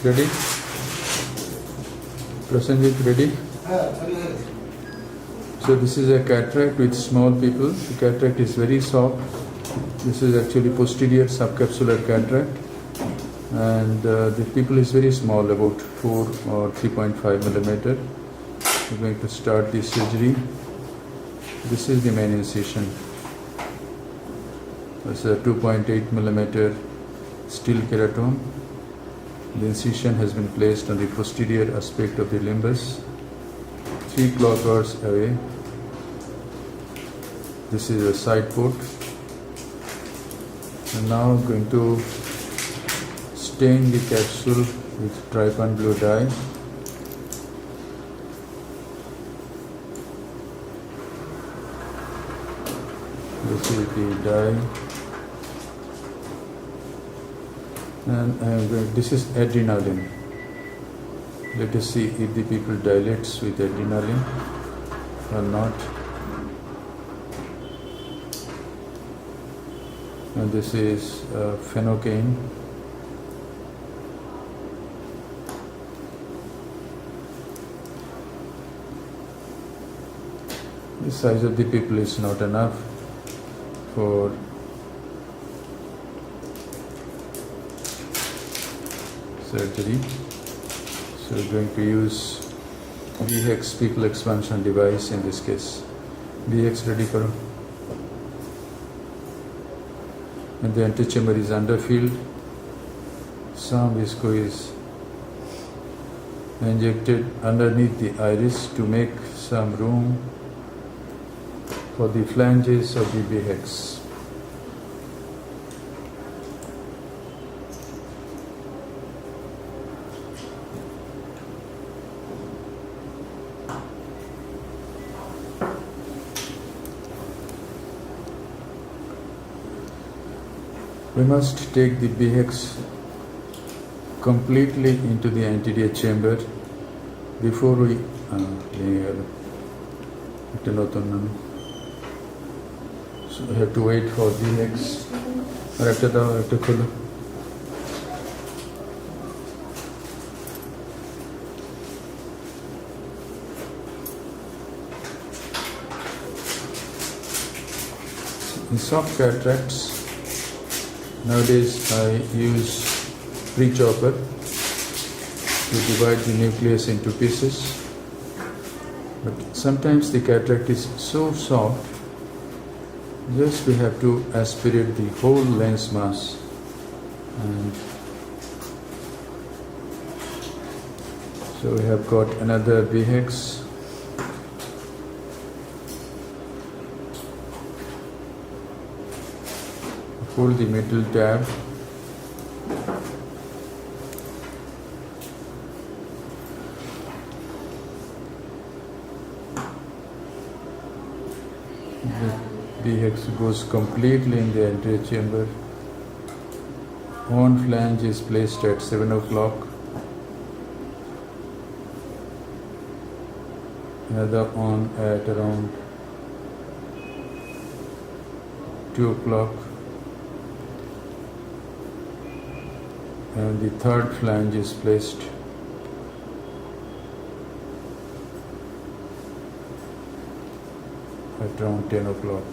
Ready? Prasanjit, ready? So this is a cataract with small people. The cataract is very soft. This is actually posterior subcapsular cataract, and the pupil is very small, about 4 or 3.5 millimeter. We're going to start the surgery. This is the main incision. It's a 2.8 millimeter steel keratome. The incision has been placed on the posterior aspect of the limbus, 3 clock hours away. This is a side port. And now I'm going to stain the capsule with trypan blue dye. This is the dye. And this is adrenaline. Let us see if the pupil dilates with adrenaline or not. And this is phenocane. The size of the pupil is not enough for surgery. So we're going to use BX pupil expansion device in this case. BX ready for him. And the antechamber is underfilled. Some visco is injected underneath the iris to make some room for the flanges of the BX. We must take the BX completely into the anterior chamber before we so we have to wait for BX. In soft cataracts, nowadays I use pre-chopper to divide the nucleus into pieces, but sometimes the cataract is so soft, just we have to aspirate the whole lens mass, and so we have got another BX. Pull the middle tab. The BX goes completely in the anterior chamber. One flange is placed at 7 o'clock. Another one at around 2 o'clock. And the third flange is placed at around 10 o'clock.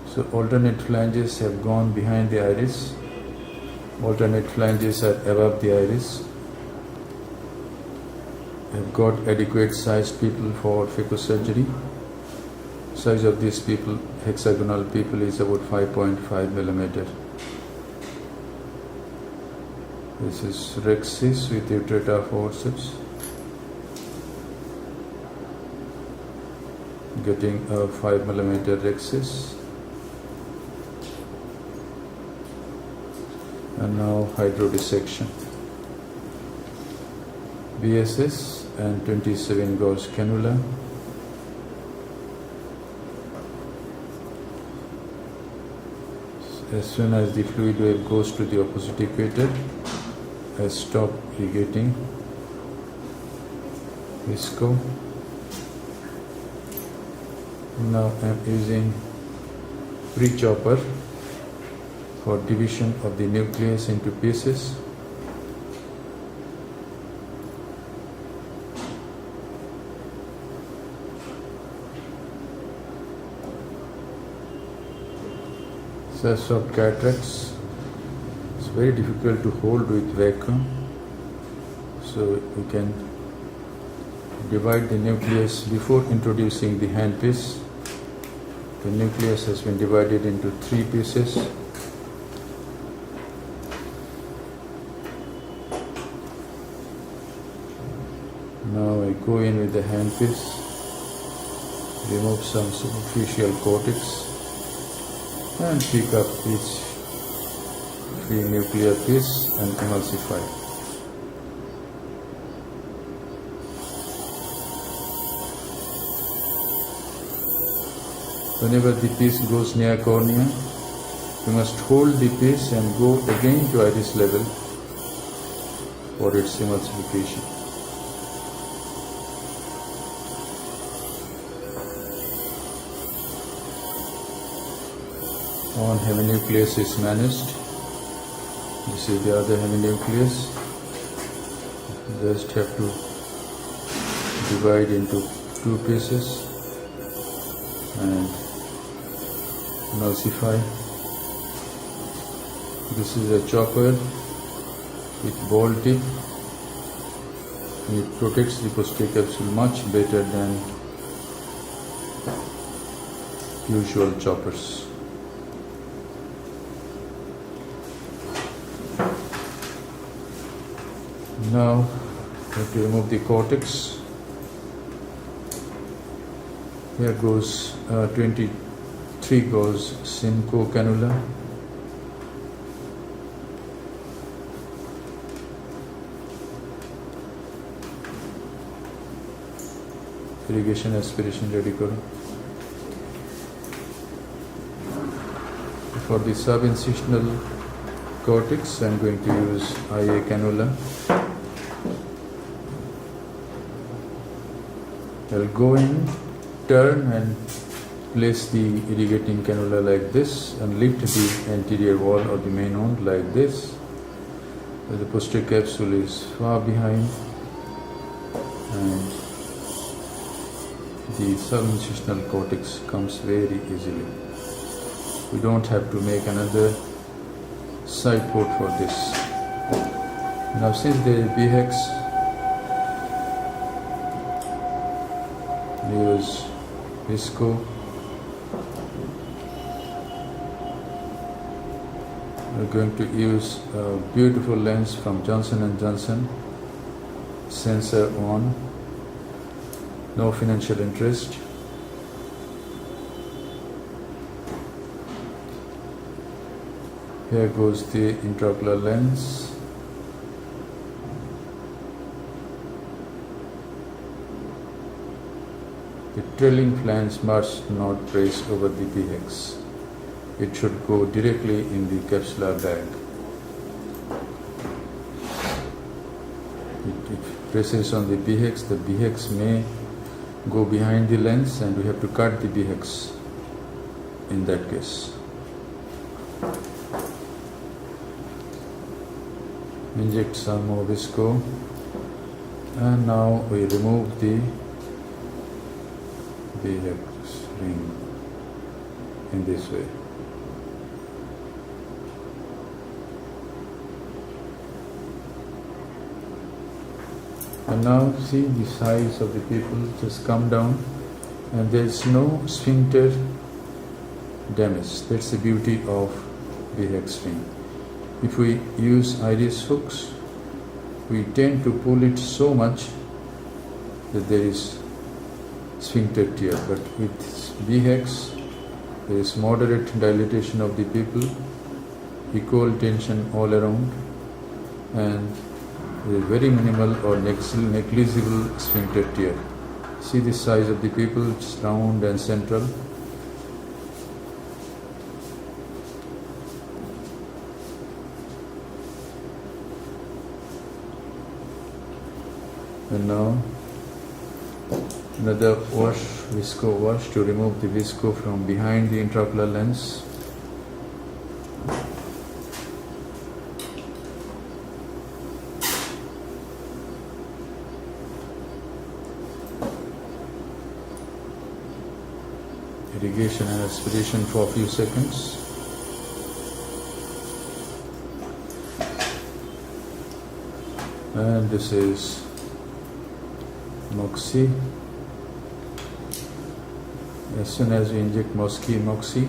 So alternate flanges have gone behind the iris, alternate flanges are above the iris. I have got adequate sized people for phaco surgery. Size of these people, hexagonal people, is about 5.5 millimeter. This is rexis with utrata forceps. Getting a 5 millimeter rexis. And now hydrodissection. BSS and 27 gauge cannula. As soon as the fluid wave goes to the opposite equator, I stop irrigating visco. Now I am using pre-chopper for division of the nucleus into pieces. Such of cataracts, it's very difficult to hold with vacuum, so we can divide the nucleus before introducing the handpiece. The nucleus has been divided into 3 pieces. Now I go in with the handpiece, remove some superficial cortex and pick up each free nuclear piece and emulsify. Whenever the piece goes near cornea, you must hold the piece and go again to iris level for its emulsification. One heminucleus is managed. This is the other heminucleus. Just have to divide into 2 pieces and emulsify. This is a chopper with ball tip. It protects the posterior capsule much better than usual choppers. Now we have to remove the cortex. Here goes 23 goes Simcoe cannula. Irrigation aspiration ready karo. For the subincisional cortex, I am going to use IA cannula. I'll go in, turn and place the irrigating cannula like this and lift the anterior wall of the main wound like this. The posterior capsule is far behind and the subincisional cortex comes very easily. We don't have to make another side port for this. Now since there is BHEX, use visco. We're going to use a beautiful lens from Johnson & Johnson, sensor on, no financial interest. Here goes the intraocular lens. The trailing flange must not press over the BHEX. It should go directly in the capsular bag. It presses on the BHEX. The BHEX may go behind the lens and we have to cut the BHEX in that case. Inject some more visco and now we remove the BHEX ring in this way. And now see the size of the pupil just come down and there is no sphincter damage. That's the beauty of BHEX ring. If we use iris hooks, we tend to pull it so much that there is sphincter tear, but with BHEX there is moderate dilatation of the pupil, equal tension all around, and there is very minimal or negligible sphincter tear. See the size of the pupil, it's round and central. And now another wash, visco wash, to remove the visco from behind the intraocular lens. irrigation and aspiration for a few seconds. And this is Moxie. As soon as we inject Moxie,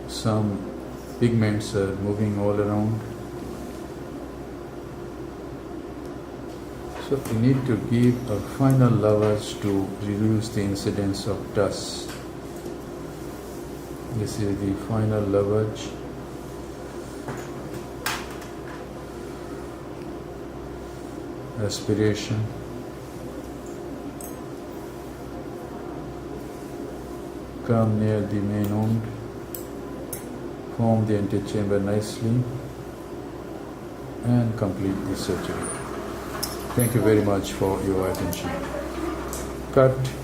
some pigments are moving all around. So we need to give a final lavage to reduce the incidence of dust. This is the final lavage. Aspiration. Come near the main wound. Form the antechamber nicely and complete the surgery. Thank you very much for your attention. Cut.